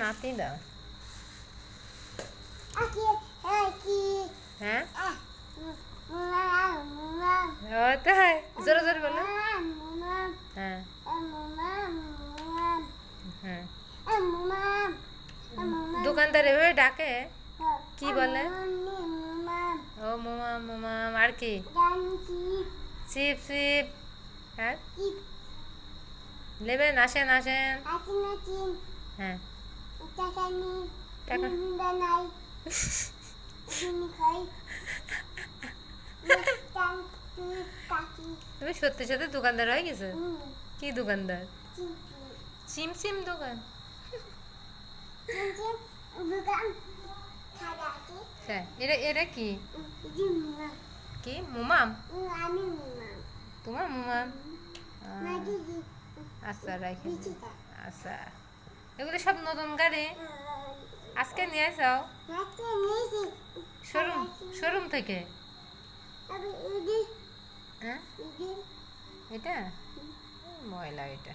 নাতি দাও। হ্যাঁ ও তাই জোরে জোরে বলো। হ্যাঁ হ্যাঁ দোকানদার এভাবে ডাকে কি বলে? ও মোমা মোমা আর কি? চিপ চিপ। হ্যাঁ নেবেন আসেন আসেন। হ্যাঁ টাকা তুমি সত্যি সত্যি দোকানদার হয়ে গেছো? কি দোকানদার? চিমচিম দোকান। হ্যাঁ এটা এটা কি কি মোমাম? তোমার মোমাম? আচ্ছা রাখি। আচ্ছা এগুলো সব নতুন গাড়ি আজকে নিয়ে যাও শোরুম শোরুম থেকে? হ্যাঁ এটা ময়লা এটা।